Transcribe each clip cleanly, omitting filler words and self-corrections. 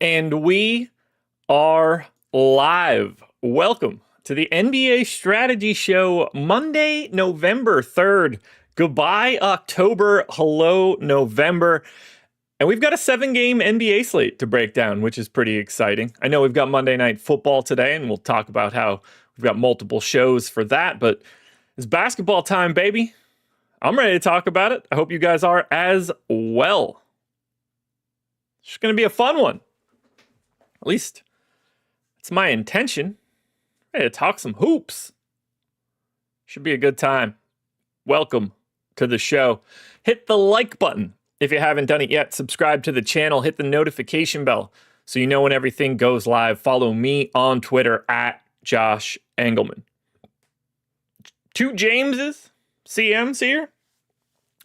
And we are live. Welcome to the NBA Strategy Show, Monday, November 3rd. Goodbye, October. Hello, November. And we've got a 7-game NBA slate to break down, which is pretty exciting. I know we've got Monday Night Football today, and we'll talk about how we've got multiple shows for that, but it's basketball time, baby. I'm ready to talk about it. I hope you guys are as well. It's going to be a fun one. At least it's my intention. Ready to talk some hoops. Should be a good time. Welcome to the show. Hit the like button if you haven't done it yet. Subscribe to the channel. Hit the notification bell so you know when everything goes live. Follow me on Twitter at Josh Engleman. Two Jameses, CMs here.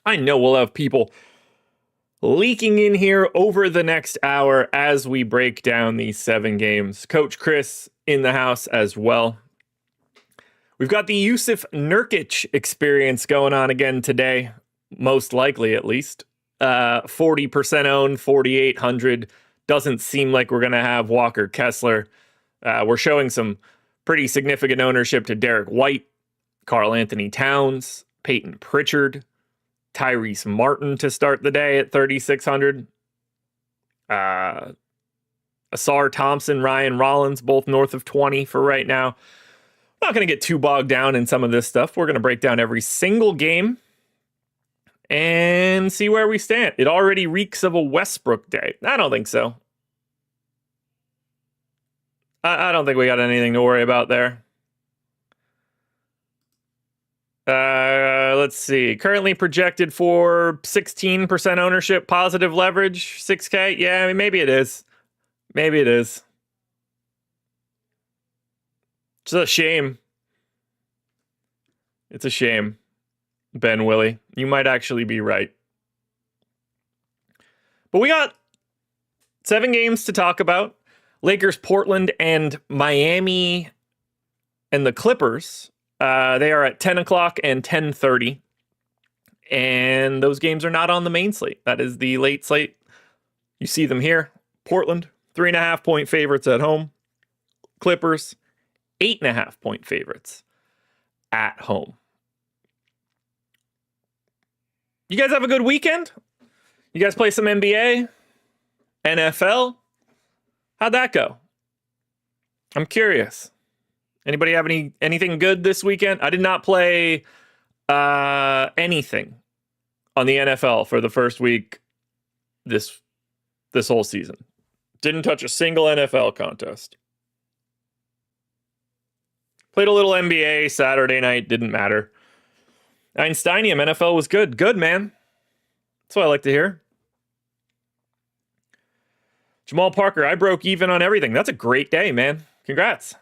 I know we'll have people leaking in here over the next hour as we break down these 7 games. Coach Chris in the house as well. We've got the Yusuf Nurkic experience going on again today, most likely at least. 40% owned, 4,800. Doesn't seem like we're going to have Walker Kessler. We're showing some pretty significant ownership to Derek White, Karl Anthony Towns, Peyton Pritchard, Tyrese Martin to start the day at 3,600. Asar Thompson, Ryan Rollins, both north of 20 for right now. I'm not going to get too bogged down in some of this stuff. We're going to break down every single game and see where we stand. It already reeks of a Westbrook day. I don't think so. I don't think we got anything to worry about there. Let's see. Currently projected for 16% ownership, positive leverage, 6K. Yeah, I mean, maybe it is. Maybe it is. It's a shame. It's a shame, Ben Willie. You might actually be right. But we got 7 games to talk about. Lakers, Portland, and Miami, and the Clippers. They are at 10 o'clock and 10:30. And those games are not on the main slate. That is the late slate. You see them here. Portland, 3.5-point favorites at home. Clippers, 8.5-point favorites at home. You guys have a good weekend? You guys play some NBA? NFL? How'd that go? I'm curious. Anybody have anything good this weekend? I did not play anything on the NFL for the first week this whole season. Didn't touch a single NFL contest. Played a little NBA Saturday night, didn't matter. Einsteinium NFL was good. Good, man. That's what I like to hear. Jamal Parker, I broke even on everything. That's a great day, man. Congrats.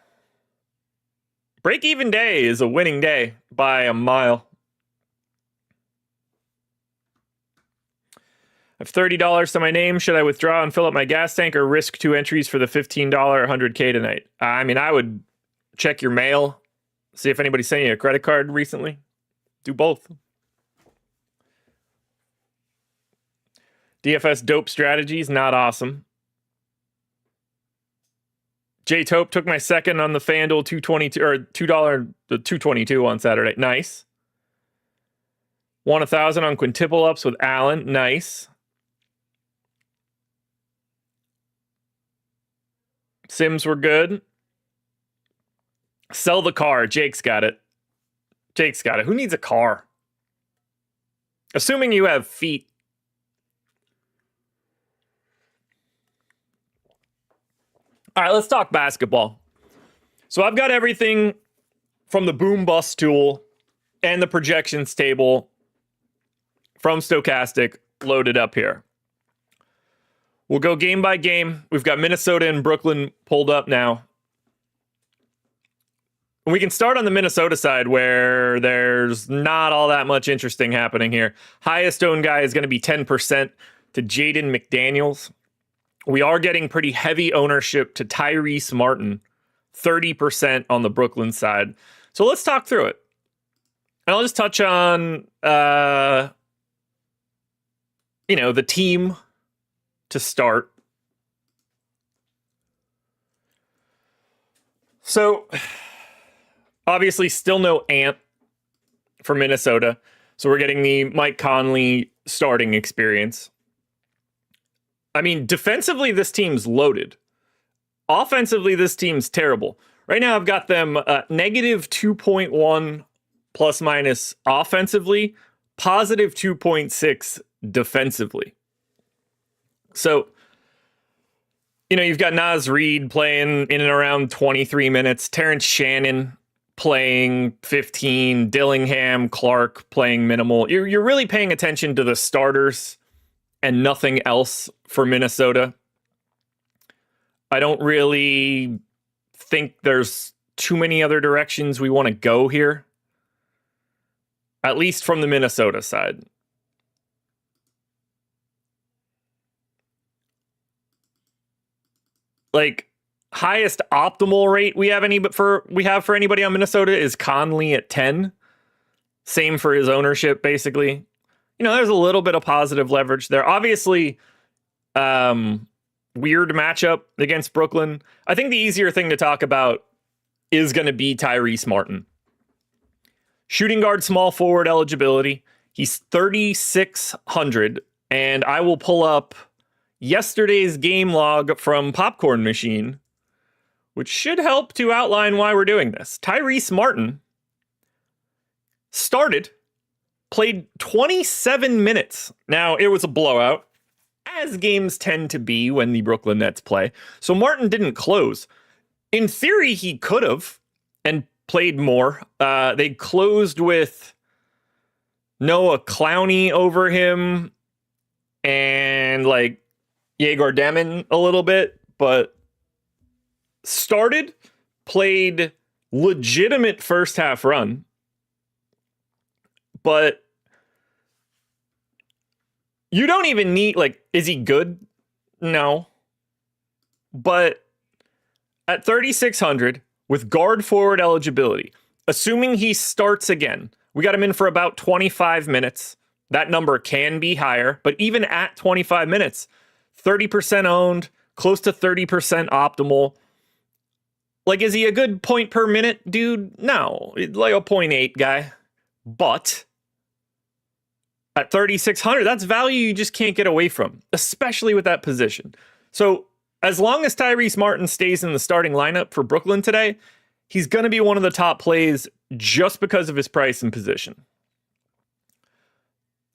Break-even day is a winning day by a mile. I have $30 to my name. Should I withdraw and fill up my gas tank or risk 2 entries for the $15 100K tonight? I mean, I would check your mail, see if anybody sent you a credit card recently. Do both. DFS dope strategies, not awesome. J Tope took my second on the FanDuel 222 or $2.22 on Saturday. Nice. Won 1,000 on quintuple ups with Allen. Nice. Sims were good. Sell the car. Jake's got it. Jake's got it. Who needs a car? Assuming you have feet. All right, let's talk basketball. So I've got everything from the boom bust tool and the projections table from Stokastic loaded up here. We'll go game by game. We've got Minnesota and Brooklyn pulled up now. We can start on the Minnesota side where there's not all that much interesting happening here. Highest owned guy is going to be 10% to Jaden McDaniels. We are getting pretty heavy ownership to Tyrese Martin, 30% on the Brooklyn side. So let's talk through it. And I'll just touch on, the team to start. So, obviously, still no Ant for Minnesota. So we're getting the Mike Conley starting experience. I mean, defensively, this team's loaded. Offensively, this team's terrible. Right now, I've got them negative 2.1 plus minus offensively, positive 2.6 defensively. So, you've got Naz Reid playing in and around 23 minutes, Terrence Shannon playing 15, Dillingham, Clark playing minimal. You're really paying attention to the starters and nothing else for Minnesota. I don't really think there's too many other directions we want to go here, at least from the Minnesota side. Like, highest optimal rate we have for anybody on Minnesota is Conley at 10. Same for his ownership, basically. There's a little bit of positive leverage there. Obviously, weird matchup against Brooklyn. I think the easier thing to talk about is going to be Tyrese Martin. Shooting guard, small forward eligibility. He's 3,600, and I will pull up yesterday's game log from Popcorn Machine, which should help to outline why we're doing this. Tyrese Martin played 27 minutes. Now, it was a blowout, as games tend to be when the Brooklyn Nets play. So Martin didn't close. In theory, he could have and played more. They closed with Noah Clowney over him and Yegor Demon a little bit, but played legitimate first half run, but you don't even need, is he good? No. But at 3,600 with guard forward eligibility, assuming he starts again, we got him in for about 25 minutes. That number can be higher, but even at 25 minutes, 30% owned, close to 30% optimal. Is he a good point per minute dude? No, like a 0.8 guy. But at 3,600, that's value you just can't get away from, especially with that position. So as long as Tyrese Martin stays in the starting lineup for Brooklyn today, he's going to be one of the top plays just because of his price and position.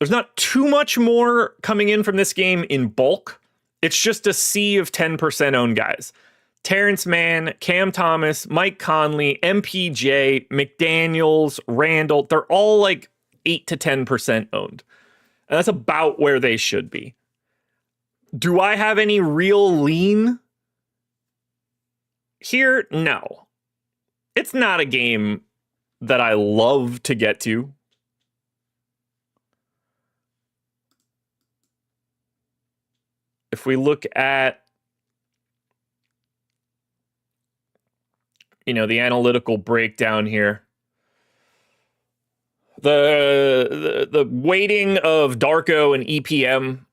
There's not too much more coming in from this game in bulk. It's just a sea of 10% owned guys. Terrence Mann, Cam Thomas, Mike Conley, MPJ, McDaniels, Randall, they're all 8 to 10% owned. And that's about where they should be. Do I have any real lean here? No. It's not a game that I love to get to. If we look at the analytical breakdown here, the weighting of Darko and EPM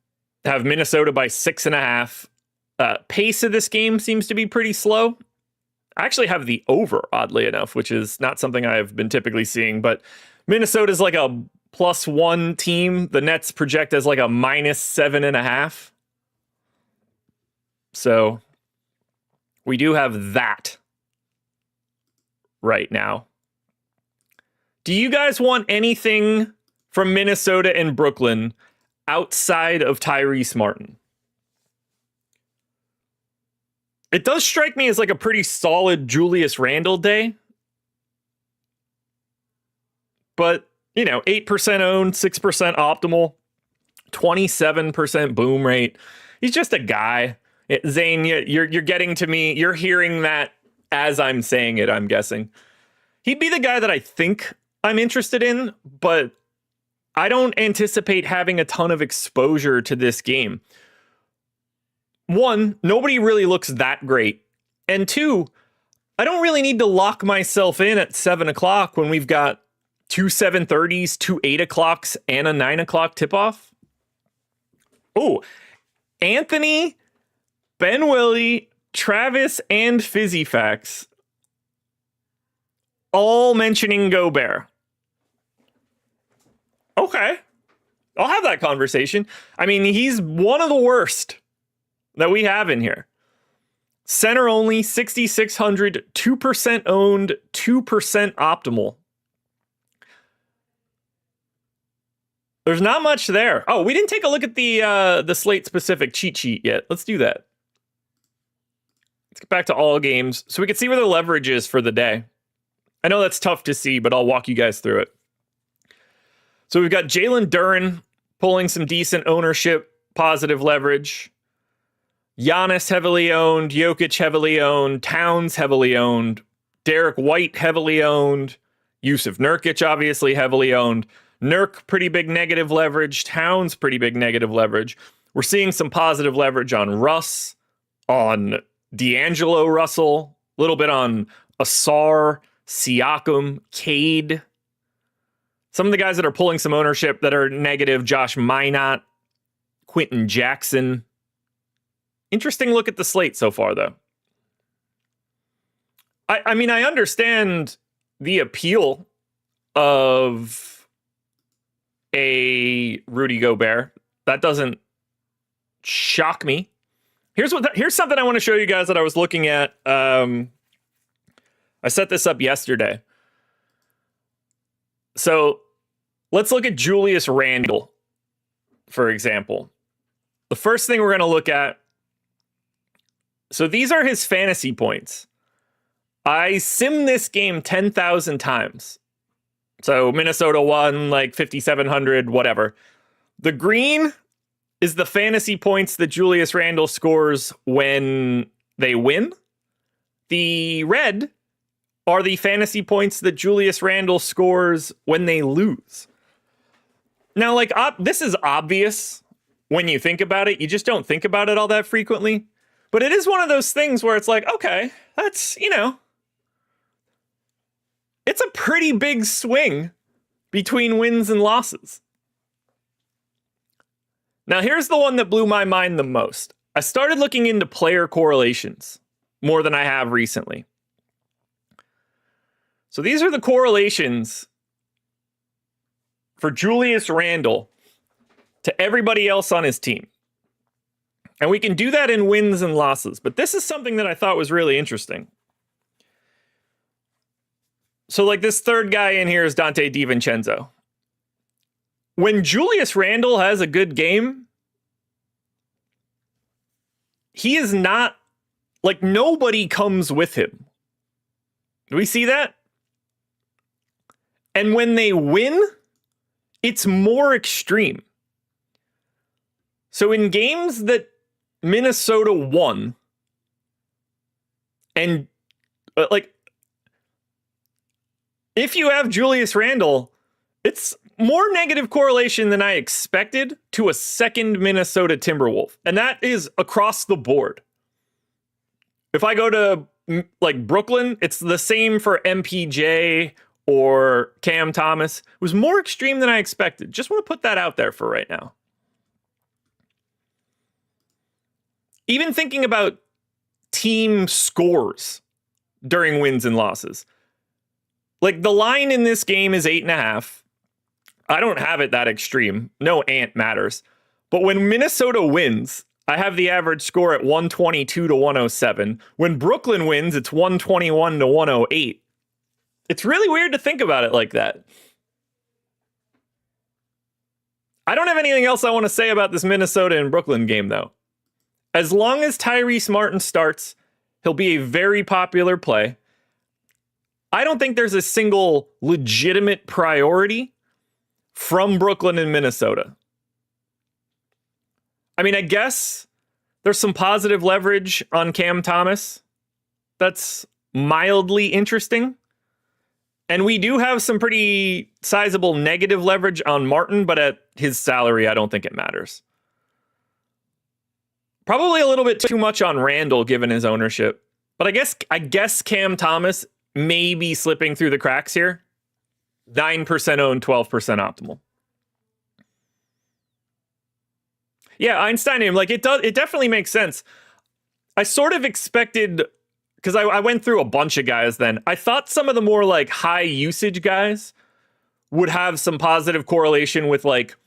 have Minnesota by 6.5. Pace of this game seems to be pretty slow. I actually have the over, oddly enough, which is not something I've been typically seeing, but Minnesota's like a +1 team. The Nets project as a -7.5. So we do have that right now. Do you guys want anything from Minnesota and Brooklyn outside of Tyrese Martin? It does strike me as a pretty solid Julius Randle day. But, 8% owned, 6% optimal, 27% boom rate. He's just a guy. Zane, you're getting to me. You're hearing that as I'm saying it, I'm guessing. He'd be the guy that I think I'm interested in, but I don't anticipate having a ton of exposure to this game. One, nobody really looks that great. And two, I don't really need to lock myself in at 7 o'clock when we've got 2 7:30s, 2 8 o'clocks, and a 9 o'clock tip-off. Oh, Anthony, Ben Willie, Travis, and Fizzy Facts all mentioning Gobert. Okay. I'll have that conversation. I mean, he's one of the worst that we have in here. Center only, 6,600, 2% owned, 2% optimal. There's not much there. Oh, we didn't take a look at the slate specific cheat sheet yet. Let's do that. Let's get back to all games so we can see where the leverage is for the day. I know that's tough to see, but I'll walk you guys through it. So we've got Jalen Duren pulling some decent ownership, positive leverage. Giannis heavily owned, Jokic heavily owned, Towns heavily owned, Derek White heavily owned, Yusuf Nurkic obviously heavily owned. Nurk, pretty big negative leverage. Towns, pretty big negative leverage. We're seeing some positive leverage on Russ, on D'Angelo Russell, a little bit on Asar, Siakam, Cade. Some of the guys that are pulling some ownership that are negative, Josh Minott, Quentin Jackson. Interesting look at the slate so far, though. I mean, I understand the appeal of a Rudy Gobert. That doesn't shock me. Here's something I want to show you guys that I was looking at. I set this up yesterday. So let's look at Julius Randle, for example. The first thing we're going to look at. So these are his fantasy points. I simmed this game 10,000 times. So Minnesota won like 5,700, whatever. The green is the fantasy points that Julius Randle scores when they win. The red are the fantasy points that Julius Randle scores when they lose. Now, like, this is obvious when you think about it. You just don't think about it all that frequently. But it is one of those things where it's like, okay, that's, it's a pretty big swing between wins and losses. Now, here's the one that blew my mind the most. I started looking into player correlations more than I have recently. So these are the correlations for Julius Randle to everybody else on his team. And we can do that in wins and losses. But this is something that I thought was really interesting. So like this third guy in here is Dante DiVincenzo. When Julius Randle has a good game, he is not, like, nobody comes with him. Do we see that? And when they win, it's more extreme. So in games that Minnesota won, and if you have Julius Randle, it's more negative correlation than I expected to a second Minnesota Timberwolf. And that is across the board. If I go to like Brooklyn, it's the same for MPJ or Cam Thomas. It was more extreme than I expected. Just want to put that out there for right now. Even thinking about team scores during wins and losses. Like the line in this game is 8.5. I don't have it that extreme. No ant matters. But when Minnesota wins, I have the average score at 122 to 107. When Brooklyn wins, it's 121 to 108. It's really weird to think about it like that. I don't have anything else I want to say about this Minnesota and Brooklyn game, though. As long as Tyrese Martin starts, he'll be a very popular play. I don't think there's a single legitimate priority from Brooklyn and Minnesota. I mean, I guess there's some positive leverage on Cam Thomas. That's mildly interesting. And we do have some pretty sizable negative leverage on Martin, but at his salary, I don't think it matters. Probably a little bit too much on Randle given his ownership. But I guess Cam Thomas may be slipping through the cracks here. 9% owned, 12% optimal. Yeah, Einsteinium, like it definitely makes sense. I sort of expected, because I went through a bunch of guys then. I thought some of the more like high usage guys would have some positive correlation with like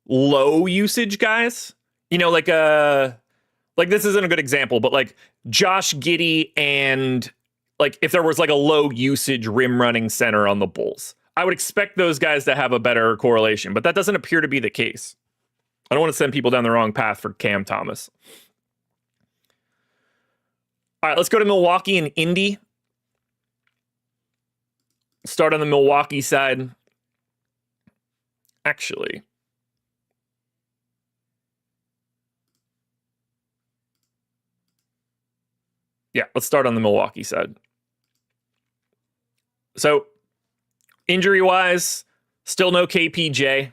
low usage guys. You know, like this isn't a good example, but like Josh Giddey and like if there was like a low usage rim running center on the Bulls, I would expect those guys to have a better correlation, but that doesn't appear to be the case. I don't want to send people down the wrong path for Cam Thomas. All right, let's go to Milwaukee and Indy. Start on the Milwaukee side. Actually, yeah, let's start on the Milwaukee side. So, injury-wise, still no KPJ.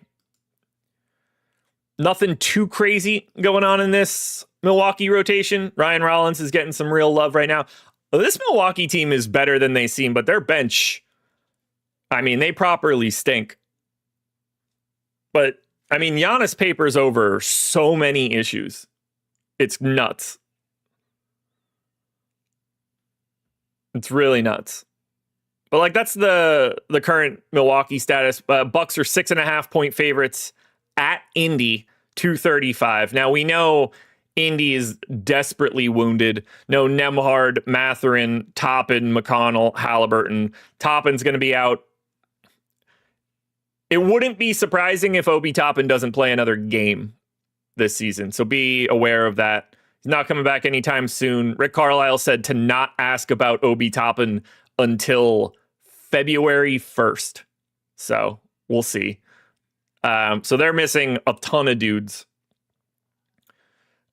Nothing too crazy going on in this Milwaukee rotation. Ryan Rollins is getting some real love right now. This Milwaukee team is better than they seem, but their bench, I mean, they properly stink. But, I mean, Giannis papers over so many issues. It's nuts. It's really nuts. But, like, that's the current Milwaukee status. Bucks are 6.5-point favorites at Indy, 235. Now, we know Indy is desperately wounded. No Nembhard, Mathurin, Toppin, McConnell, Halliburton. Toppin's going to be out. It wouldn't be surprising if Obi Toppin doesn't play another game this season, so be aware of that. He's not coming back anytime soon. Rick Carlisle said to not ask about Obi Toppin until February 1st. So we'll see. So they're missing a ton of dudes.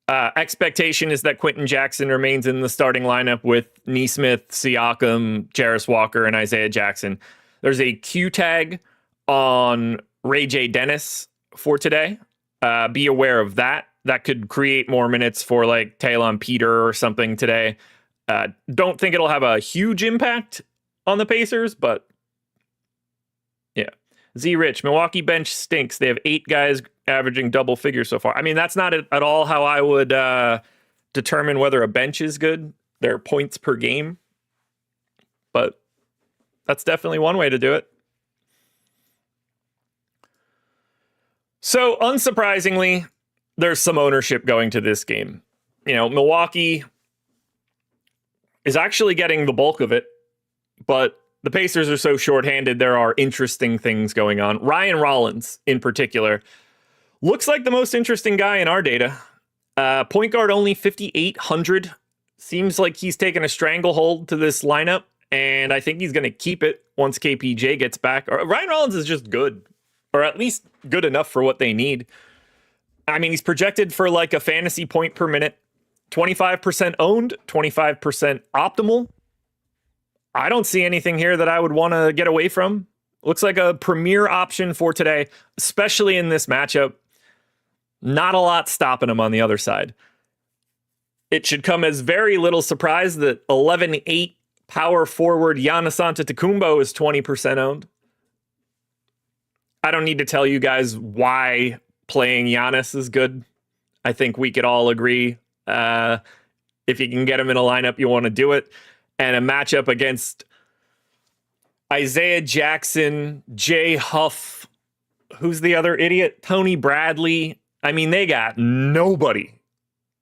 Expectation is that Quentin Jackson remains in the starting lineup with Nesmith, Siakam, Jarris Walker, and Isaiah Jackson. There's a Q tag on Ray J. Dennis for today. Be aware of that. That could create more minutes for like Talon Peter or something today. Don't think it'll have a huge impact on the Pacers, but yeah. Z Rich, Milwaukee bench stinks. They have 8 guys averaging double figures so far. I mean, that's not at all how I would determine whether a bench is good. Their points per game. But that's definitely one way to do it. So, unsurprisingly, there's some ownership going to this game. You know, Milwaukee is actually getting the bulk of it, but the Pacers are so shorthanded, there are interesting things going on. Ryan Rollins, in particular, looks like the most interesting guy in our data. Point guard only 5,800. Seems like he's taken a stranglehold to this lineup, and I think he's going to keep it once KPJ gets back. Ryan Rollins is just good, or at least good enough for what they need. I mean, he's projected for like a fantasy point per minute, 25% owned, 25% optimal. I don't see anything here that I would want to get away from. Looks like a premier option for today, especially in this matchup. Not a lot stopping him on the other side. It should come as very little surprise that 11-8 power forward Giannis Antetokounmpo is 20% owned. I don't need to tell you guys why playing Giannis is good. I think we could all agree. If you can get him in a lineup, you want to do it. And a matchup against Isaiah Jackson, Jay Huff, who's the other idiot? Tony Bradley. I mean, they got nobody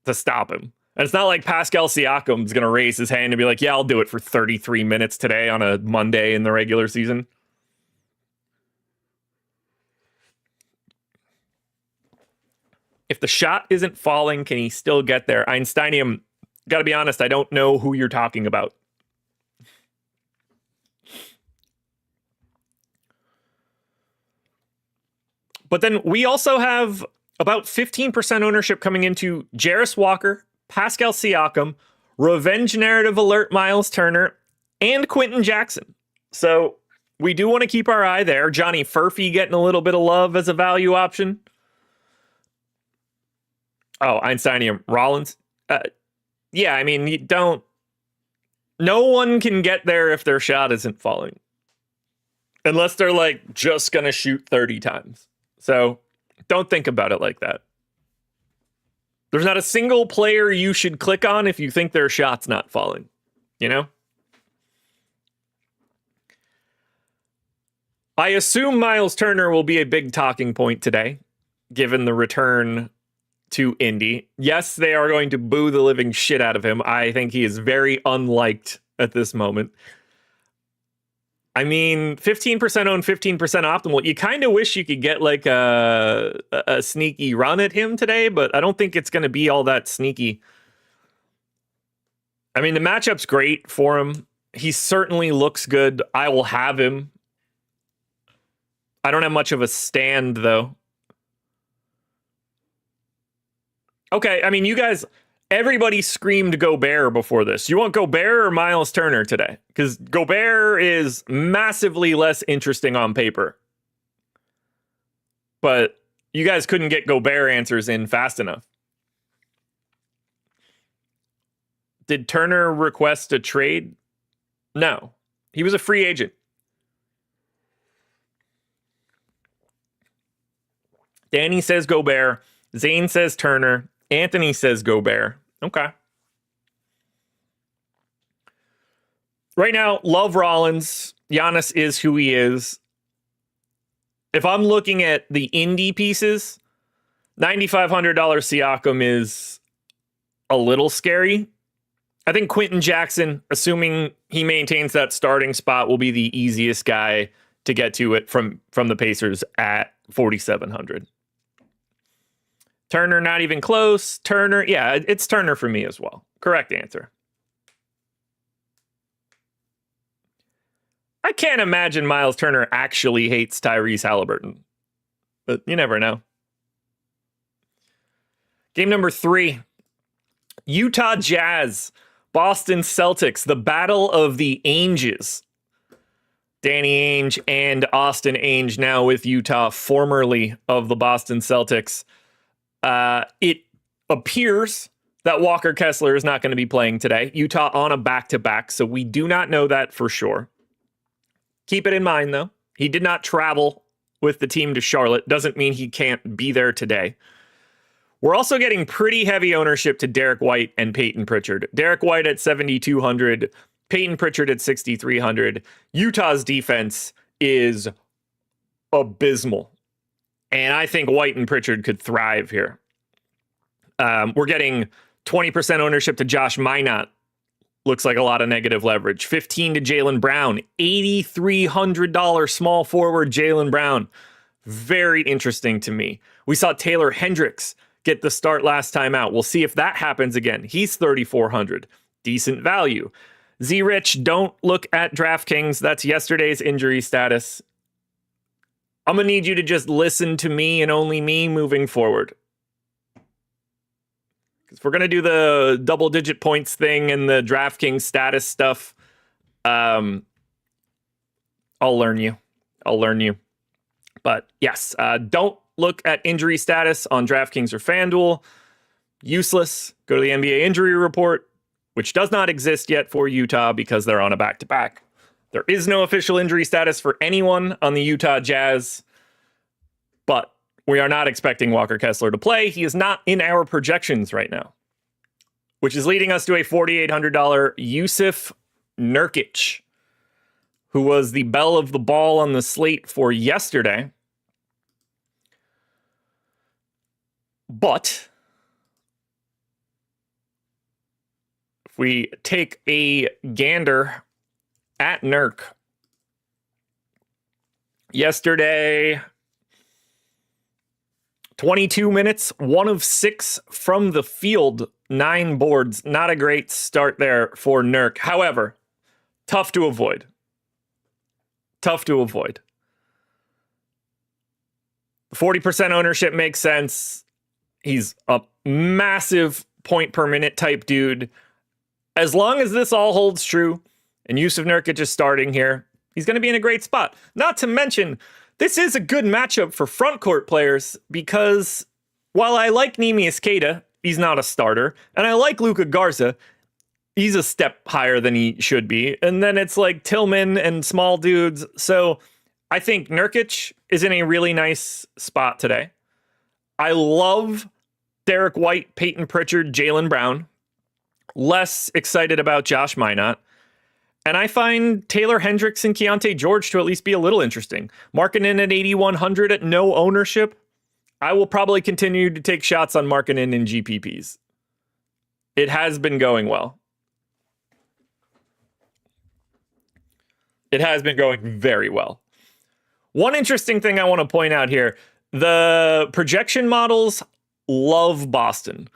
to stop him. And it's not like Pascal Siakam's going to raise his hand and be like, yeah, I'll do it for 33 minutes today on a Monday in the regular season. If the shot isn't falling, can he still get there? Einsteinium, got to be honest, I don't know who you're talking about. But then we also have about 15% ownership coming into Jarris Walker, Pascal Siakam, Revenge Narrative Alert Miles Turner, and Quentin Jackson. So we do want to keep our eye there. Johnny Furphy getting a little bit of love as a value option. Oh, Einsteinium, Rollins. Yeah, I mean, you don't... No one can get there if their shot isn't falling. Unless they're, like, just going to shoot 30 times. So, don't think about it like that. There's not a single player you should click on if you think their shot's not falling. you know? I assume Miles Turner will be a big talking point today, given the return to Indy. Yes, they are going to boo the living shit out of him. I think he is very unliked at this moment. I mean, 15% owned, 15% optimal. You kind of wish you could get like a sneaky run at him today, but I don't think it's going to be all that sneaky. I mean, the matchup's great for him. He certainly looks good. I will have him. I don't have much of a stand, though. Okay, I mean, you guys... Everybody screamed Gobert before this. You want Gobert or Miles Turner today? Because Gobert is massively less interesting on paper. But you guys couldn't get Gobert answers in fast enough. Did Turner request a trade? No. He was a free agent. Danny says Gobert. Zane says Turner. Anthony says Gobert. Okay. Right now, love Rollins. Giannis is who he is. If I'm looking at the indie pieces, $9,500 Siakam is a little scary. I think Quentin Jackson, assuming he maintains that starting spot, will be the easiest guy to get to it from the Pacers at 4,700. Turner, not even close. Turner, yeah, it's Turner for me as well. Correct answer. I can't imagine Miles Turner actually hates Tyrese Halliburton, but you never know. Game number 3, Utah Jazz, Boston Celtics, the battle of the Ainges. Danny Ainge and Austin Ainge now with Utah, formerly of the Boston Celtics. It appears that Walker Kessler is not going to be playing today. Utah on a back-to-back, so we do not know that for sure. Keep it in mind, though. He did not travel with the team to Charlotte. Doesn't mean he can't be there today. We're also getting pretty heavy ownership to Derek White and Peyton Pritchard. Derek White at 7,200, Peyton Pritchard at 6,300. Utah's defense is abysmal. And I think White and Pritchard could thrive here. We're getting 20% ownership to Josh Minot. Looks like a lot of negative leverage. 15 to Jaylen Brown. $8,300 small forward Jaylen Brown. Very interesting to me. We saw Taylor Hendricks get the start last time out. We'll see if that happens again. He's 3,400. Decent value. Z-Rich, don't look at DraftKings. That's yesterday's injury status. I'm going to need you to just listen to me and only me moving forward. Because if we're going to do the double-digit points thing and the DraftKings status stuff, I'll learn you. But yes, don't look at injury status on DraftKings or FanDuel. Useless. Go to the NBA injury report, which does not exist yet for Utah because they're on a back-to-back. There is no official injury status for anyone on the Utah Jazz, but we are not expecting Walker Kessler to play. He is not in our projections right now, which is leading us to a $4,800 Yusuf Nurkic, who was the belle of the ball on the slate for yesterday. But if we take a gander at Nurk, yesterday, 22 minutes, 1 of 6 from the field, 9 boards. Not a great start there for Nurk. However, tough to avoid. 40% ownership makes sense. He's a massive point per minute type dude. As long as this all holds true, and Yusuf Nurkic is starting here, he's going to be in a great spot. Not to mention, this is a good matchup for front court players because while I like Neemias Queta, he's not a starter, and I like Luka Garza, he's a step higher than he should be. And then it's like Tillman and small dudes. So I think Nurkic is in a really nice spot today. I love Derek White, Peyton Pritchard, Jaylen Brown. Less excited about Josh Minott. And I find Taylor Hendricks and Keontae George to at least be a little interesting. Markkanen at 8,100 at no ownership. I will probably continue to take shots on Markkanen in GPPs. It has been going well. It has been going very well. One interesting thing I want to point out here, the projection models love Boston.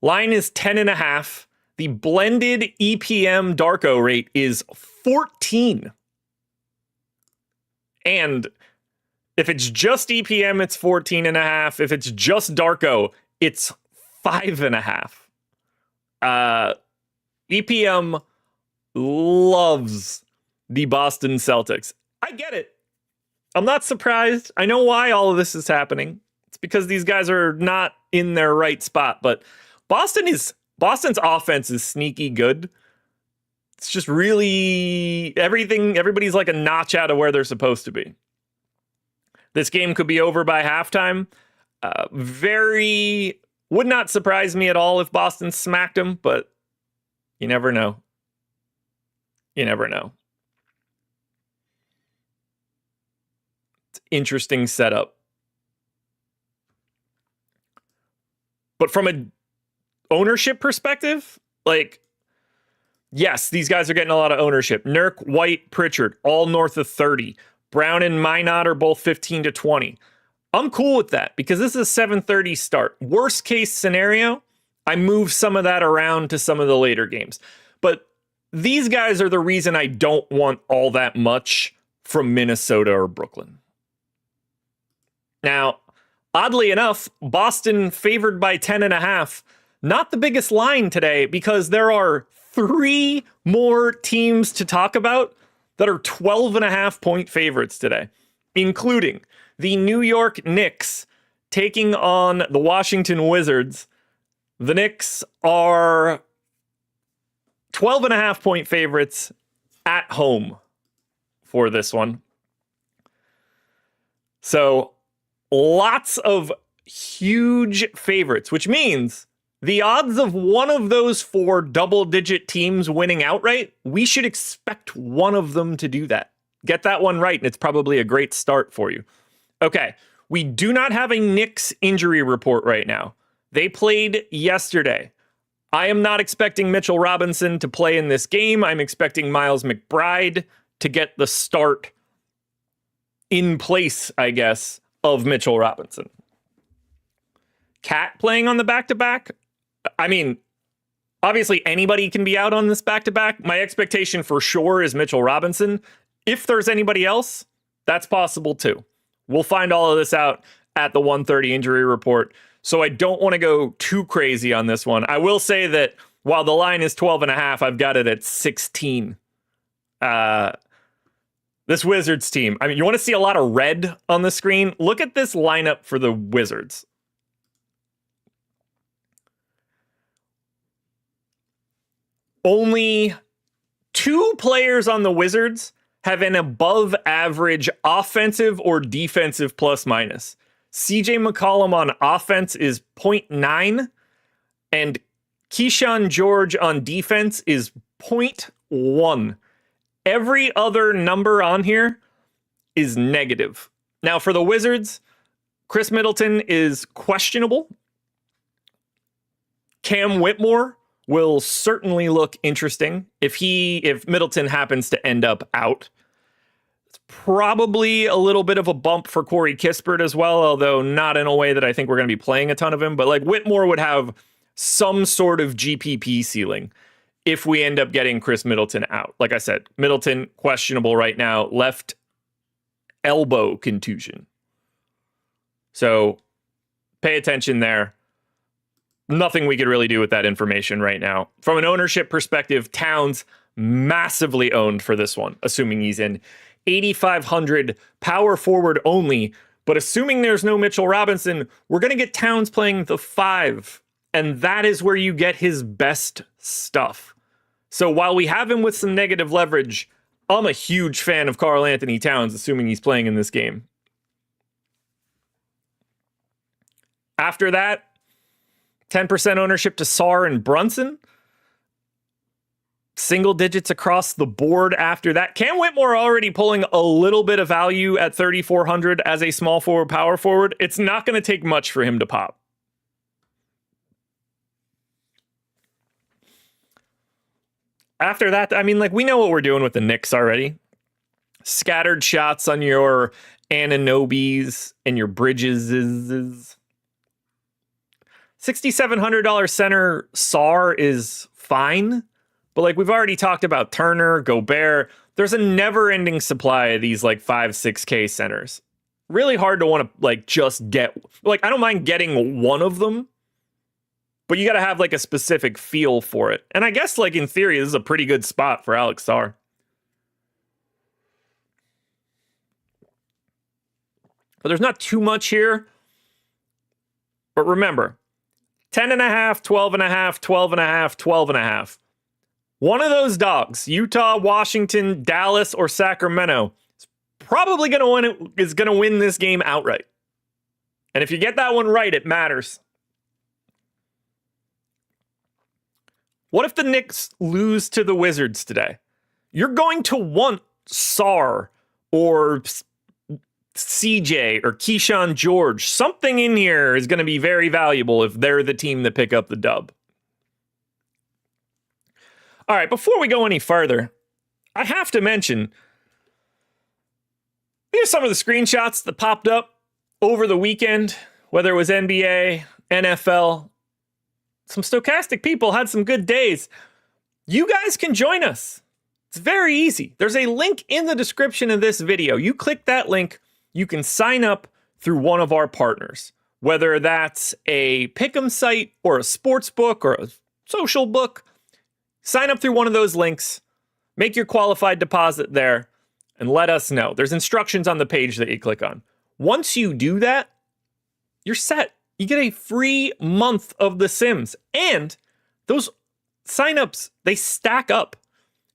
Line is 10.5. The blended EPM Darko rate is 14. And if it's just EPM, it's 14.5. If it's just Darko, it's 5.5. EPM loves the Boston Celtics. I get it. I'm not surprised. I know why all of this is happening. It's because these guys are not in their right spot, but Boston's offense is sneaky good. It's just really everybody's like a notch out of where they're supposed to be. This game could be over by halftime. Would not surprise me at all if Boston smacked them, but you never know. You never know. It's an interesting setup. But from a ownership perspective, like, yes, these guys are getting a lot of ownership. Nurk, White, Pritchard, all north of 30. Brown and Minot are both 15 to 20. I'm cool with that because this is a 7:30 start. Worst case scenario, I move some of that around to some of the later games. But these guys are the reason I don't want all that much from Minnesota or Brooklyn. Now, oddly enough, Boston favored by 10.5. Not the biggest line today because there are 3 more teams to talk about that are 12.5 point favorites today, including the New York Knicks taking on the Washington Wizards. The Knicks are 12.5 point favorites at home for this one. So lots of huge favorites, which means the odds of one of those 4 double-digit teams winning outright, we should expect one of them to do that. Get that one right, and it's probably a great start for you. Okay, we do not have a Knicks injury report right now. They played yesterday. I am not expecting Mitchell Robinson to play in this game. I'm expecting Miles McBride to get the start in place, I guess, of Mitchell Robinson. Cat playing on the back-to-back? I mean, obviously anybody can be out on this back-to-back. My expectation for sure is Mitchell Robinson. If there's anybody else, that's possible too. We'll find all of this out at the 1:30 injury report. So I don't want to go too crazy on this one. I will say that while the line is 12.5, I've got it at 16. This Wizards team, I mean, you want to see a lot of red on the screen? Look at this lineup for the Wizards. Only 2 players on the Wizards have an above average offensive or defensive plus minus. CJ McCollum on offense is 0.9 and Keyshawn George on defense is 0.1. Every other number on here is negative. Now for the Wizards, Chris Middleton is questionable. Cam Whitmore will certainly look interesting if Middleton happens to end up out. It's probably a little bit of a bump for Corey Kispert as well, although not in a way that I think we're going to be playing a ton of him. But like Whitmore would have some sort of GPP ceiling if we end up getting Chris Middleton out. Like I said, Middleton questionable right now, left elbow contusion. So pay attention there. Nothing we could really do with that information right now. From an ownership perspective, Towns massively owned for this one, assuming he's in. 8,500 power forward only, but assuming there's no Mitchell Robinson, we're going to get Towns playing the 5, and that is where you get his best stuff. So while we have him with some negative leverage, I'm a huge fan of Karl Anthony Towns, assuming he's playing in this game. After that, 10% ownership to Sarr and Brunson. single digits across the board after that. Cam Whitmore already pulling a little bit of value at 3,400 as a small forward, power forward. It's not going to take much for him to pop. After that, I mean, like, we know what we're doing with the Knicks already. Scattered shots on your Ananobis and your Bridges. $6,700 center SAR is fine. But like we've already talked about Turner, Gobert, there's a never-ending supply of these like 5-6K centers. Really hard to want to like just get, like, I don't mind getting one of them, but you got to have like a specific feel for it. And I guess like in theory, this is a pretty good spot for Alex Sarr. But there's not too much here. But remember, 10.5, 12.5, 12.5, 12.5. One of those dogs, Utah, Washington, Dallas, or Sacramento, is probably going to win this game outright. And if you get that one right, it matters. What if the Knicks lose to the Wizards today? You're going to want Sarr or CJ or Keyshawn George. Something in here is going to be very valuable if they're the team that pick up the dub. All right, before we go any further, I have to mention, here's some of the screenshots that popped up over the weekend, whether it was NBA, NFL. Some Stokastic people had some good days. You guys can join us. It's very easy. There's a link in the description of this video. You click that link, you can sign up through one of our partners, whether that's a pick'em site or a sports book or a social book. Sign up through one of those links, make your qualified deposit there, and let us know. There's instructions on the page that you click on. Once you do that, you're set. You get a free month of The Sims. And those signups, they stack up.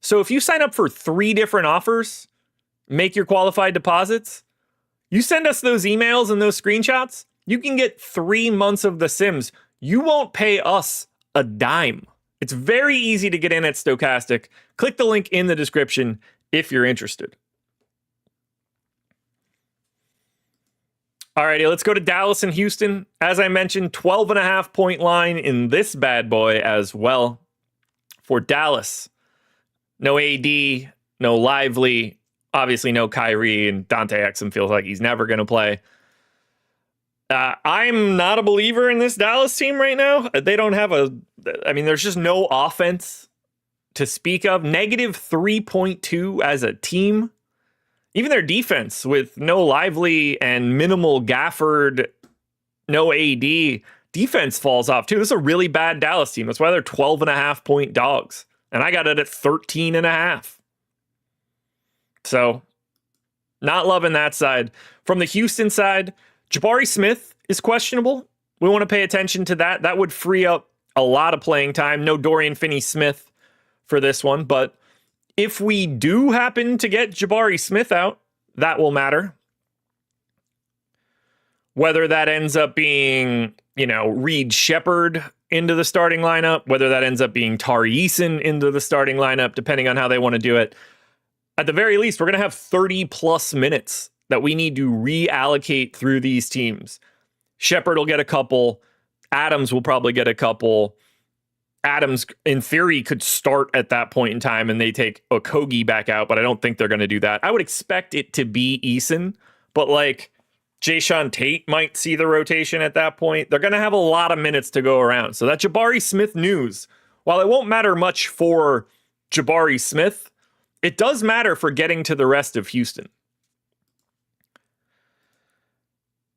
So if you sign up for 3 different offers, make your qualified deposits, you send us those emails and those screenshots, you can get 3 months of The Sims. You won't pay us a dime. It's very easy to get in at Stokastic. Click the link in the description if you're interested. Alrighty, let's go to Dallas and Houston. As I mentioned, 12.5 point line in this bad boy as well. For Dallas, no AD, no Lively, obviously no Kyrie, and Dante Exum feels like he's never going to play. I'm not a believer in this Dallas team right now. They don't have there's just no offense to speak of. Negative 3.2 as a team. Even their defense with no Lively and minimal Gafford, no AD, defense falls off too. This is a really bad Dallas team. That's why they're 12.5 point dogs. And I got it at 13.5. So not loving that side. From the Houston side, Jabari Smith is questionable. We want to pay attention to that. That would free up a lot of playing time. No Dorian Finney-Smith for this one. But if we do happen to get Jabari Smith out, that will matter. Whether that ends up being, Reed Shepherd into the starting lineup, whether that ends up being Tari Eason into the starting lineup, depending on how they want to do it. At the very least, we're going to have 30 plus minutes that we need to reallocate through these teams. Shepherd will get a couple. Adams will probably get a couple. Adams, in theory, could start at that point in time and they take Okogie back out, but I don't think they're going to do that. I would expect it to be Eason, but like Jayshawn Tate might see the rotation at that point. They're going to have a lot of minutes to go around. So that Jabari Smith news, while it won't matter much for Jabari Smith, it does matter for getting to the rest of Houston.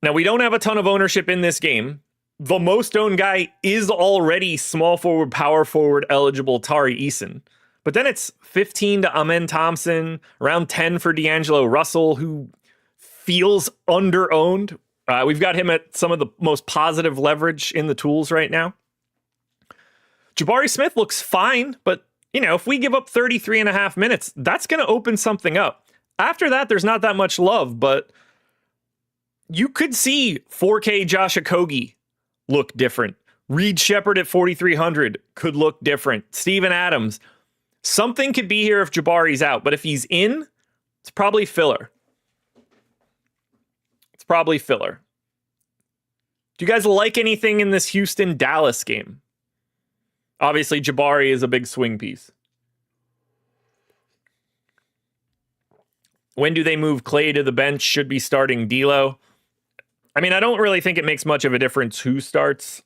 Now, we don't have a ton of ownership in this game. The most owned guy is already small forward, power forward eligible Tari Eason. But then it's 15 to Amen Thompson, around 10 for D'Angelo Russell, who feels under-owned. We've got him at some of the most positive leverage in the tools right now. Jabari Smith looks fine, but if we give up 33.5 minutes, that's going to open something up. After that, there's not that much love, but you could see 4K Josh Okogie look different. Reed Shepherd at 4,300 could look different. Steven Adams. Something could be here if Jabari's out, but if he's in, it's probably filler. It's probably filler. Do you guys like anything in this Houston-Dallas game? Obviously, Jabari is a big swing piece. When do they move Clay to the bench? Should be starting D'Lo. I mean, I don't really think it makes much of a difference who starts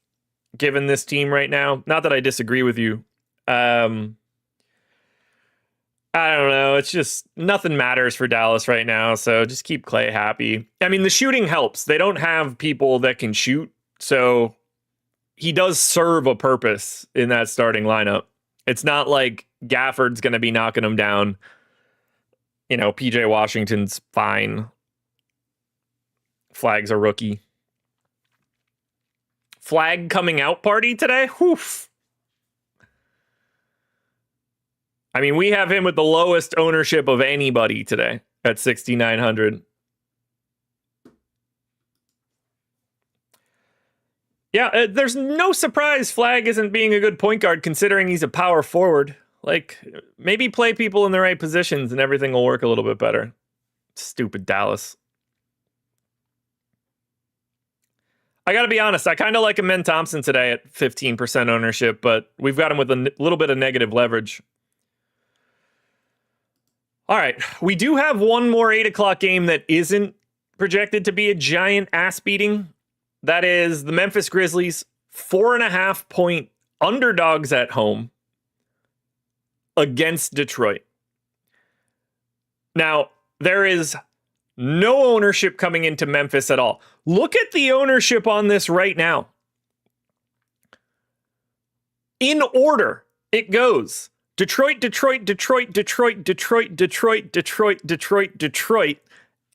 given this team right now. Not that I disagree with you. I don't know. It's just nothing matters for Dallas right now. So just keep Clay happy. I mean, the shooting helps. They don't have people that can shoot. So he does serve a purpose in that starting lineup. It's not like Gafford's going to be knocking him down. You know, PJ Washington's fine. Flag's a rookie. Flag coming out party today? Whoof. I mean, we have him with the lowest ownership of anybody today at 6,900. Yeah, there's no surprise Flag isn't being a good point guard considering he's a power forward. Like, maybe play people in the right positions and everything will work a little bit better. Stupid Dallas. I got to be honest, I kind of like Amen Thompson today at 15% ownership, but we've got him with a little bit of negative leverage. All right, we do have one more 8 o'clock game that isn't projected to be a giant ass beating. That is the Memphis Grizzlies, 4.5 point underdogs at home against Detroit. Now, there is no ownership coming into Memphis at all. Look at the ownership on this right now. In order, it goes Detroit, Detroit, Detroit, Detroit, Detroit, Detroit, Detroit, Detroit, Detroit.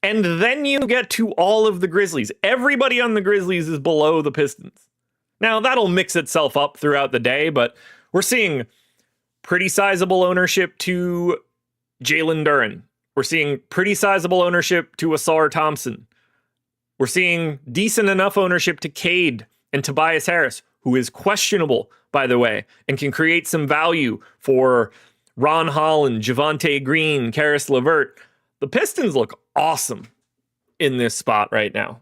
And then you get to all of the Grizzlies. Everybody on the Grizzlies is below the Pistons. Now, that'll mix itself up throughout the day, but we're seeing pretty sizable ownership to Jalen Duren. We're seeing pretty sizable ownership to Asar Thompson. We're seeing decent enough ownership to Cade and Tobias Harris, who is questionable, by the way, and can create some value for Ron Holland, Javonte Green, Karis LeVert. The Pistons look awesome in this spot right now.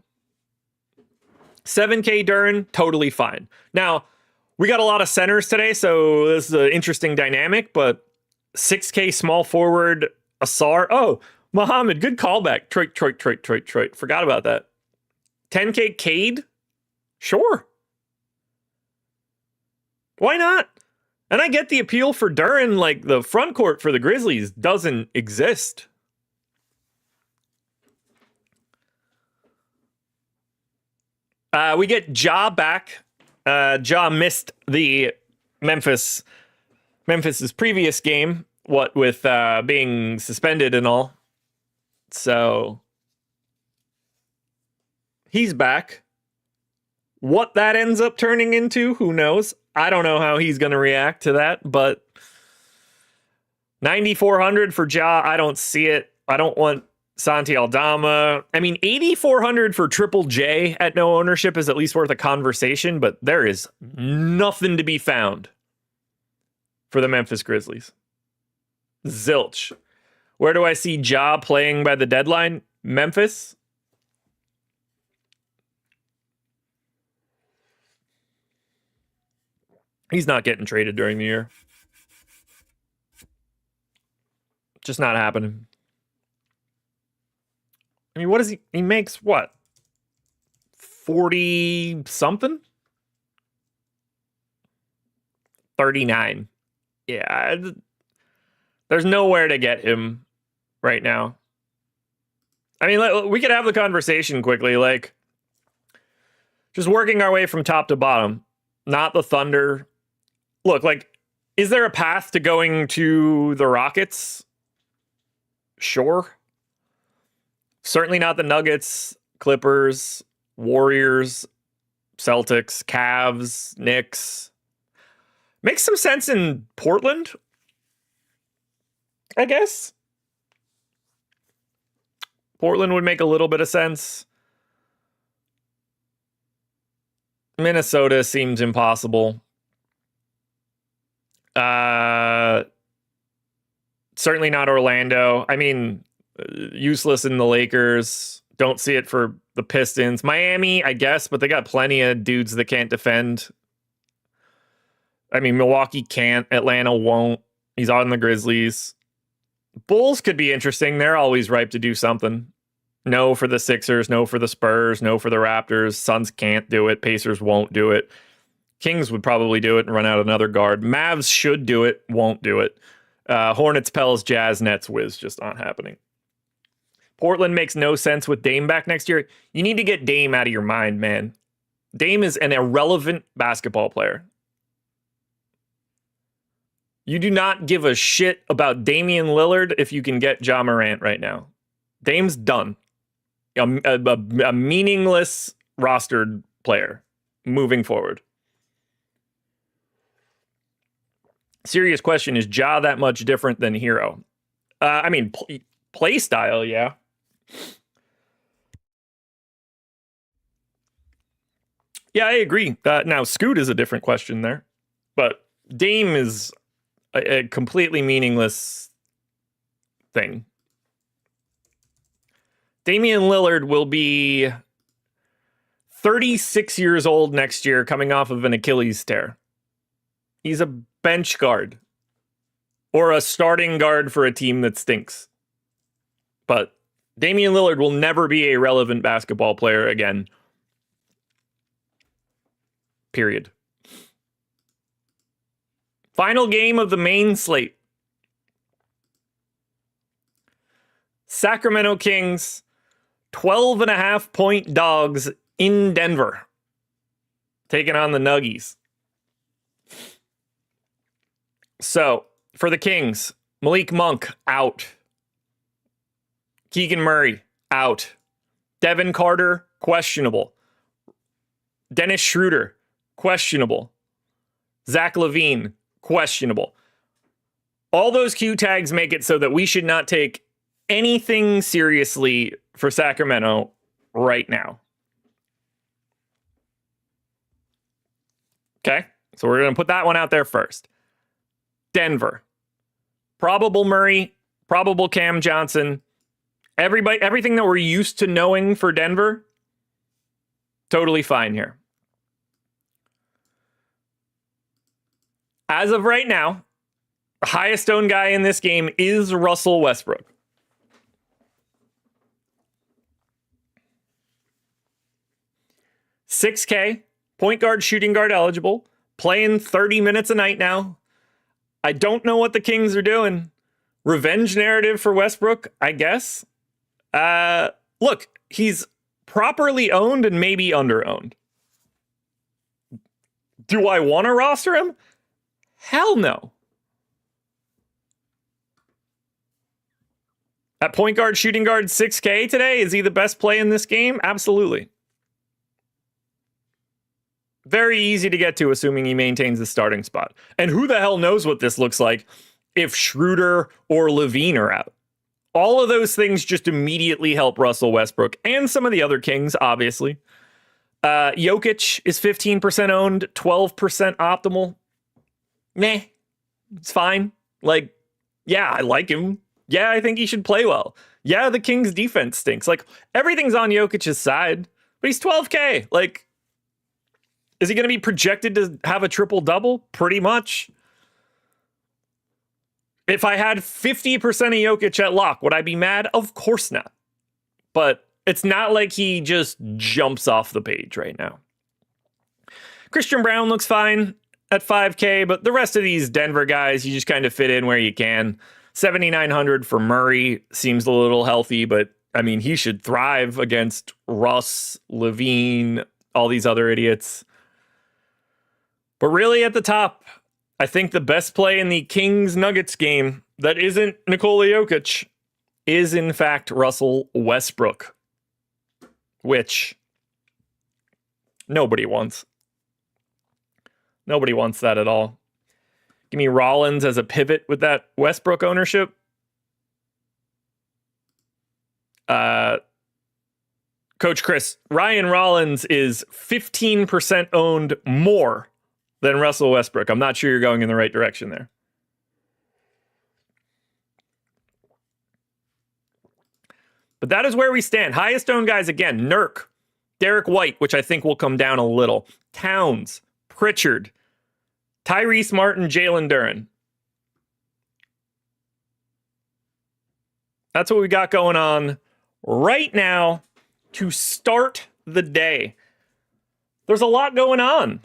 7K Duren, totally fine. Now, we got a lot of centers today, so this is an interesting dynamic, but 6K small forward Asar. Oh, Muhammad, good callback. Detroit. Forgot about that. 10K Cade? Sure. Why not? And I get the appeal for Duren, like the front court for the Grizzlies doesn't exist. We get Ja back. Ja missed the Memphis's previous game, what with being suspended and all. So he's back. What that ends up turning into, who knows? I don't know how he's going to react to that, but 9,400 for Ja, I don't see it. I don't want Santi Aldama. I mean, 8,400 for Triple J at no ownership is at least worth a conversation, but there is nothing to be found for the Memphis Grizzlies. Zilch. Where do I see Ja playing by the deadline? Memphis. He's not getting traded during the year. Just not happening. I mean, what is he? He makes what? 40 something? 39. Yeah. There's nowhere to get him right now. I mean, we could have the conversation quickly. Like, just working our way from top to bottom. Not the Thunder. Look, like, is there a path to going to the Rockets? Sure. Certainly not the Nuggets, Clippers, Warriors, Celtics, Cavs, Knicks. Makes some sense in Portland, I guess. Portland would make a little bit of sense. Minnesota seems impossible. Certainly not Orlando. I mean, useless in the Lakers. Don't see it for the Pistons. Miami, I guess, but they got plenty of dudes that can't defend. I mean, Milwaukee can't. Atlanta won't. He's on the Grizzlies. Bulls could be interesting. They're always ripe to do something. No for the Sixers. No for the Spurs. No for the Raptors. Suns can't do it. Pacers won't do it. Kings would probably do it and run out another guard. Mavs should do it. Won't do it. Hornets, Pels, Jazz, Nets, Wiz. Just not happening. Portland makes no sense with Dame back next year. You need to get Dame out of your mind, man. Dame is an irrelevant basketball player. You do not give a shit about Damian Lillard if you can get Ja Morant right now. Dame's done. A meaningless rostered player moving forward. Serious question, is Ja that much different than Hero? I mean, play style, yeah. Yeah, I agree. Now, Scoot is a different question there. But Dame is a completely meaningless thing. Damian Lillard will be 36 years old next year, coming off of an Achilles tear. He's a bench guard or a starting guard for a team that stinks. But Damian Lillard will never be a relevant basketball player again. Period. Final game of the main slate. Sacramento Kings, 12.5-point dogs in Denver, taking on the Nuggies. So, for the Kings, Malik Monk, out. Keegan Murray, out. Devin Carter, questionable. Dennis Schroeder, questionable. Zach LaVine, questionable. All those Q tags make it so that we should not take anything seriously for Sacramento right now. Okay, so we're going to put that one out there first. Denver. Probable Murray, probable Cam Johnson. Everything that we're used to knowing for Denver, totally fine here. As of right now, the highest owned guy in this game is Russell Westbrook. $6K, point guard, shooting guard eligible, playing 30 minutes a night now. I don't know what the Kings are doing. Revenge narrative for Westbrook, I guess. Look, he's properly owned and maybe underowned. Do I want to roster him? Hell no. At point guard, shooting guard, 6K today, is he the best play in this game? Absolutely. Very easy to get to, assuming he maintains the starting spot. And who the hell knows what this looks like if Schroeder or LaVine are out. All of those things just immediately help Russell Westbrook and some of the other Kings, obviously. Jokic is 15% owned, 12% optimal. Meh, it's fine. Like, yeah, I like him. Yeah, I think he should play well. Yeah, the Kings defense stinks. Like, everything's on Jokic's side, but he's 12K. Like, is he going to be projected to have a triple-double? Pretty much. If I had 50% of Jokic at lock, would I be mad? Of course not. But it's not like he just jumps off the page right now. Christian Brown looks fine at 5K, but the rest of these Denver guys, you just kind of fit in where you can. 7,900 for Murray seems a little healthy, but I mean, he should thrive against Russ, LaVine, all these other idiots. But really at the top, I think the best play in the Kings-Nuggets game that isn't Nikola Jokic is, in fact, Russell Westbrook, which nobody wants. Nobody wants that at all. Give me Rollins as a pivot with that Westbrook ownership. Coach Chris, Ryan Rollins is 15% owned more than Russell Westbrook. I'm not sure you're going in the right direction there. But that is where we stand. Highest owned guys again, Nurk, Derek White, which I think will come down a little, Towns, Pritchard, Tyrese Martin, Jalen Duren. That's what we got going on right now to start the day. There's a lot going on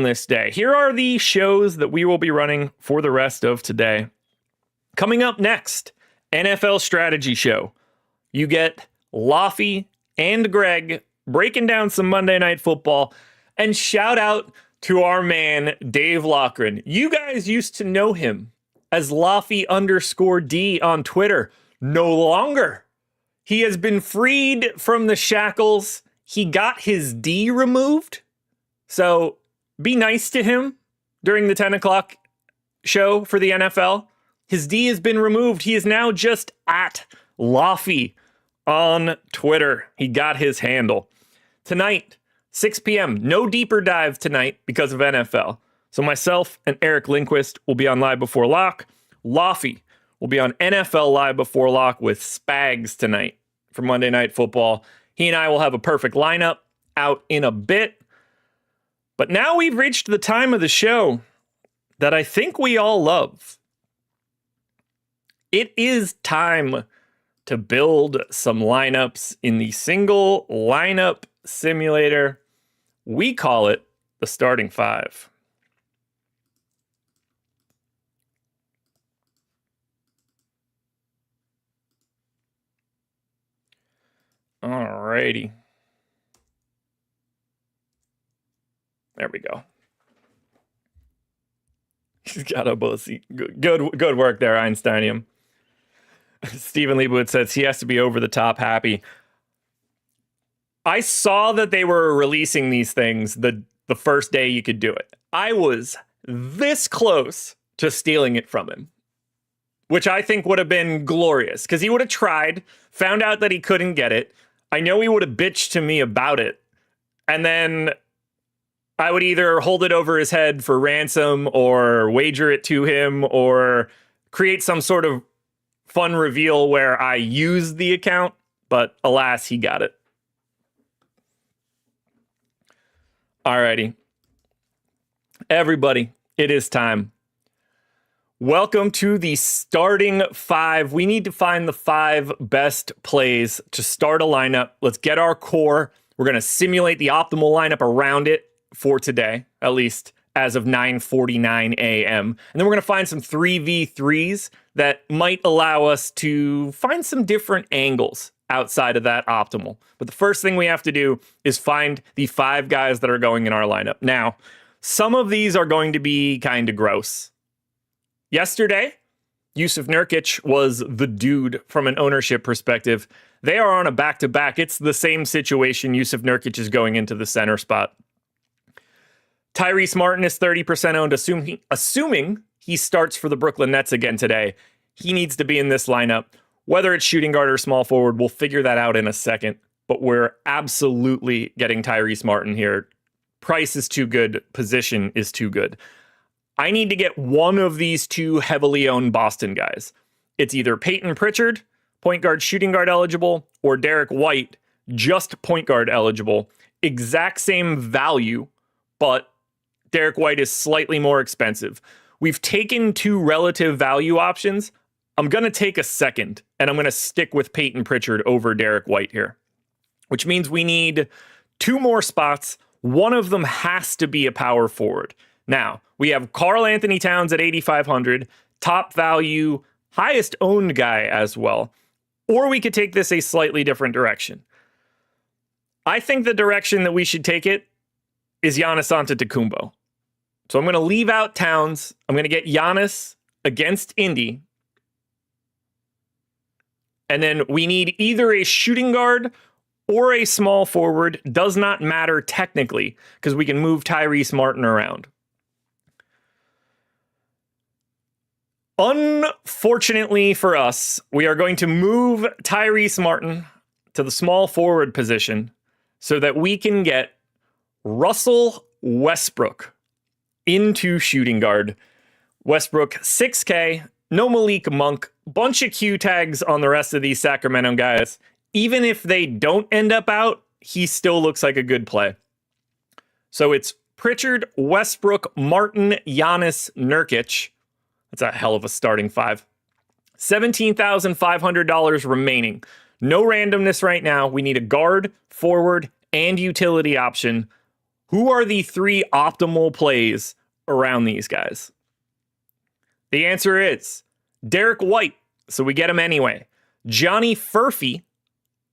this day. Here are the shows that we will be running for the rest of today. Coming up next, NFL Strategy Show. You get Laffy and Greg breaking down some Monday Night Football. And shout out to our man, Dave Loughran. You guys used to know him as Laffy_D on Twitter. No longer. He has been freed from the shackles. He got his D removed. So be nice to him during the 10 o'clock show for the NFL. His D has been removed. He is now just at Laffy on Twitter. He got his handle. Tonight, 6 p.m. No deeper dive tonight because of NFL. So myself and Eric Lindquist will be on Live Before Lock. Laffy will be on NFL Live Before Lock with Spags tonight for Monday Night Football. He and I will have a perfect lineup out in a bit. But now we've reached the time of the show that I think we all love. It is time to build some lineups in the single lineup simulator. We call it the starting five. Alrighty. There we go. He's got a bussy. Good work there, Einsteinium. Stephen Leibowitz says he has to be over the top happy. I saw that they were releasing these things the first day you could do it. I was this close to stealing it from him, which I think would have been glorious because he would have tried, found out that he couldn't get it. I know he would have bitched to me about it. And then I would either hold it over his head for ransom or wager it to him or create some sort of fun reveal where I use the account. But alas, he got it. Alrighty. Everybody, it is time. Welcome to the starting five. We need to find the 5 best plays to start a lineup. Let's get our core. We're going to simulate the optimal lineup around it for today, at least as of 9:49 a.m. And then we're going to find some 3v3s that might allow us to find some different angles outside of that optimal. But the first thing we have to do is find the 5 guys that are going in our lineup. Now, some of these are going to be kind of gross. Yesterday, Yusuf Nurkic was the dude from an ownership perspective. They are on a back-to-back. It's the same situation. Yusuf Nurkic is going into the center spot. Tyrese Martin is 30% owned, assuming he starts for the Brooklyn Nets again today. He needs to be in this lineup. Whether it's shooting guard or small forward, we'll figure that out in a second. But we're absolutely getting Tyrese Martin here. Price is too good. Position is too good. I need to get one of these 2 heavily owned Boston guys. It's either Peyton Pritchard, point guard, shooting guard eligible, or Derek White, just point guard eligible. Exact same value, but Derek White is slightly more expensive. We've taken 2 relative value options. I'm going to take a second, and I'm going to stick with Peyton Pritchard over Derek White here, which means we need 2 more spots. One of them has to be a power forward. Now, we have Karl Anthony Towns at 8,500, top value, highest owned guy as well. Or we could take this a slightly different direction. I think the direction that we should take it is Giannis Antetokounmpo. So I'm going to leave out Towns. I'm going to get Giannis against Indy. And then we need either a shooting guard or a small forward. Does not matter technically because we can move Tyrese Martin around. Unfortunately for us, we are going to move Tyrese Martin to the small forward position so that we can get Russell Westbrook into shooting guard. Westbrook, 6K, no Malik Monk, bunch of Q tags on the rest of these Sacramento guys. Even if they don't end up out, he still looks like a good play. So it's Pritchard, Westbrook, Martin, Giannis, Nurkic. That's a hell of a starting five. $17,500 remaining. No randomness right now. We need a guard, forward, and utility option. Who are the three optimal plays around these guys? The answer is Derek White, so we get him anyway. Johnny Furphy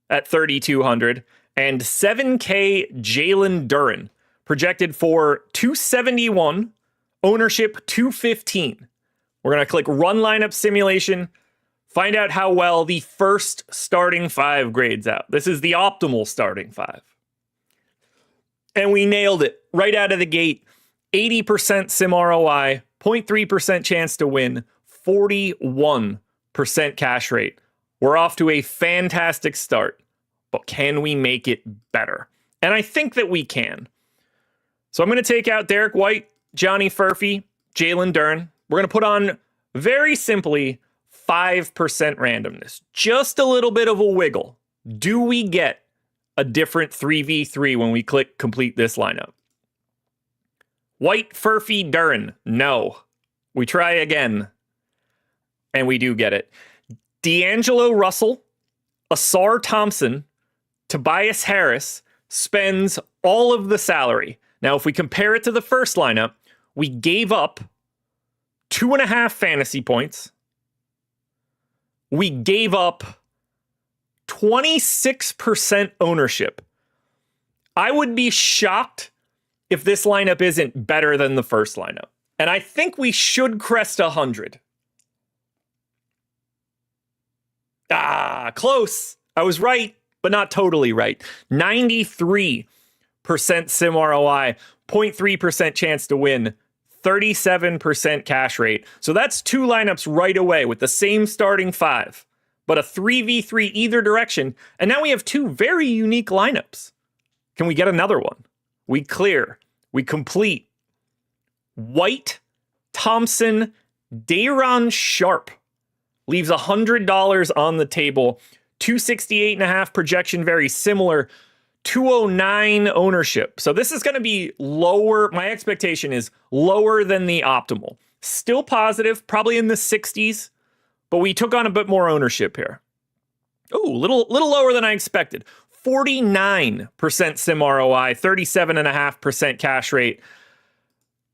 at 3,200 and 7K Jalen Duren, projected for 271, ownership 215. We're going to click Run Lineup Simulation, find out how well the first starting five grades out. This is the optimal starting five. And we nailed it right out of the gate. 80% sim ROI, 0.3% chance to win, 41% cash rate. We're off to a fantastic start, but can we make it better? And I think that we can. So I'm going to take out Derek White, Johnny Furphy, Jalen Duren. We're going to put on, very simply, 5% randomness. Just a little bit of a wiggle. Do we get a different 3v3 when we click complete this lineup? White, Furphy, Duren. No. We try again. And we do get it. D'Angelo Russell, Asar Thompson, Tobias Harris spends all of the salary. Now, if we compare it to the first lineup, we gave up 2.5 fantasy points. We gave up 26% ownership. I would be shocked if this lineup isn't better than the first lineup. And I think we should crest 100. Close. I was right, but not totally right. 93% sim ROI, 0.3% chance to win, 37% cash rate. So that's two lineups right away with the same starting five, but a 3v3 either direction. And now we have two very unique lineups. Can we get another one? We clear. We complete. White, Thompson, Day'Ron Sharp leaves $100 on the table. 268.5 projection, very similar. 209 ownership. So this is going to be lower. My expectation is lower than the optimal. Still positive, probably in the 60s, but we took on a bit more ownership here. Oh, little lower than I expected. 49% sim ROI, 37.5% cash rate.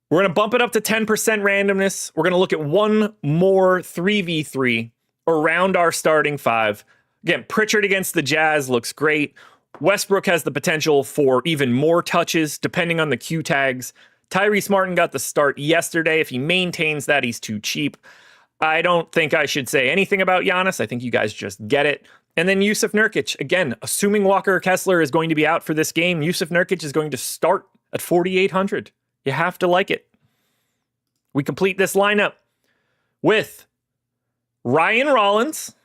We're going to bump it up to 10% randomness. We're going to look at one more 3v3 around our starting five. Again, Pritchard against the Jazz looks great. Westbrook has the potential for even more touches, depending on the Q tags. Tyrese Martin got the start yesterday. If he maintains that, he's too cheap. I don't think I should say anything about Giannis. I think you guys just get it. And then Yusuf Nurkic. Again, assuming Walker Kessler is going to be out for this game, Yusuf Nurkic is going to start at 4,800. You have to like it. We complete this lineup with Ryan Rollins,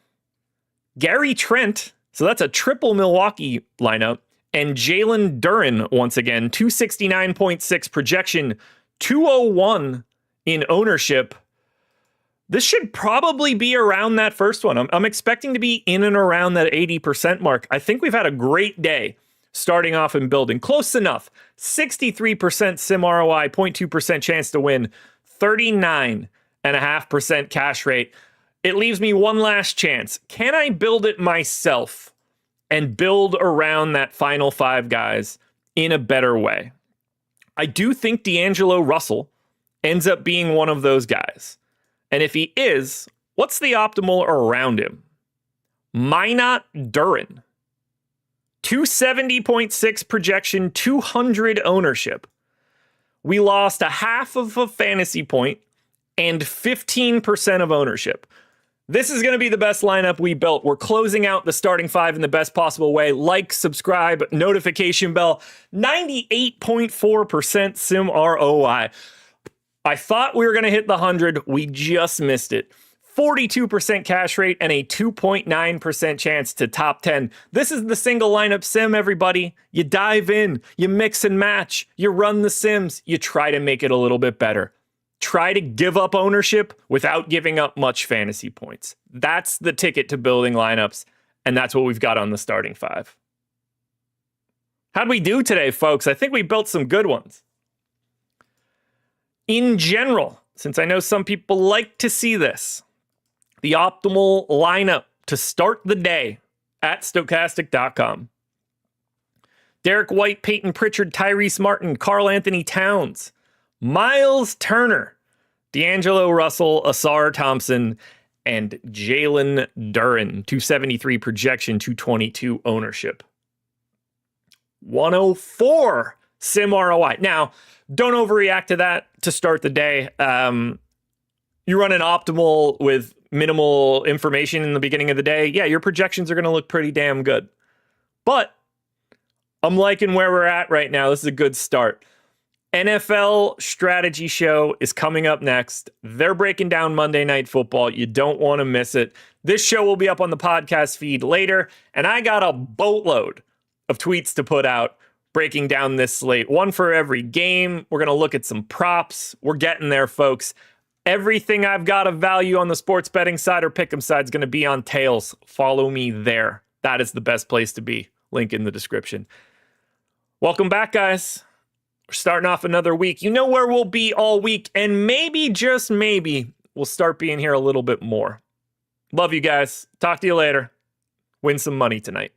Gary Trent, so that's a triple Milwaukee lineup, and Jalen Duren once again, 269.6 projection, 201 in ownership. This should probably be around that first one. I'm expecting to be in and around that 80% mark. I think we've had a great day starting off and building. Close enough. 63% sim ROI, 0.2% chance to win, 39.5% cash rate. It leaves me one last chance. Can I build it myself and build around that final five guys in a better way? I do think D'Angelo Russell ends up being one of those guys. And if he is, what's the optimal around him? Minot Duren. 270.6 projection, 200 ownership. We lost a half of a fantasy point and 15% of ownership. This is going to be the best lineup we built. We're closing out the starting five in the best possible way. Like, subscribe, notification bell. 98.4% sim ROI. I thought we were going to hit the 100. We just missed it. 42% cash rate and a 2.9% chance to top 10. This is the single lineup sim, everybody. You dive in, you mix and match, you run the sims, you try to make it a little bit better. Try to give up ownership without giving up much fantasy points. That's the ticket to building lineups, and that's what we've got on the starting five. How'd we do today, folks? I think we built some good ones. In general, since I know some people like to see this, the optimal lineup to start the day at Stokastic.com. Derek White, Peyton Pritchard, Tyrese Martin, Karl Anthony Towns, Miles Turner, D'Angelo Russell, Asar Thompson, and Jalen Duren. 273 projection, 222 ownership. 104 sim ROI. Now, don't overreact to that to start the day. You run an optimal with minimal information in the beginning of the day. Yeah, your projections are going to look pretty damn good. But I'm liking where we're at right now. This is a good start. NFL Strategy Show is coming up next. They're breaking down Monday Night Football. You don't want to miss it. This show will be up on the podcast feed later, and I got a boatload of tweets to put out breaking down this slate. One for every game. We're going to look at some props. We're getting there, folks. Everything I've got of value on the sports betting side or pick'em side is going to be on Tails. Follow me there. That is the best place to be. Link in the description. Welcome back, guys. We're starting off another week. You know where we'll be all week, and maybe, just maybe, we'll start being here a little bit more. Love you guys. Talk to you later. Win some money tonight.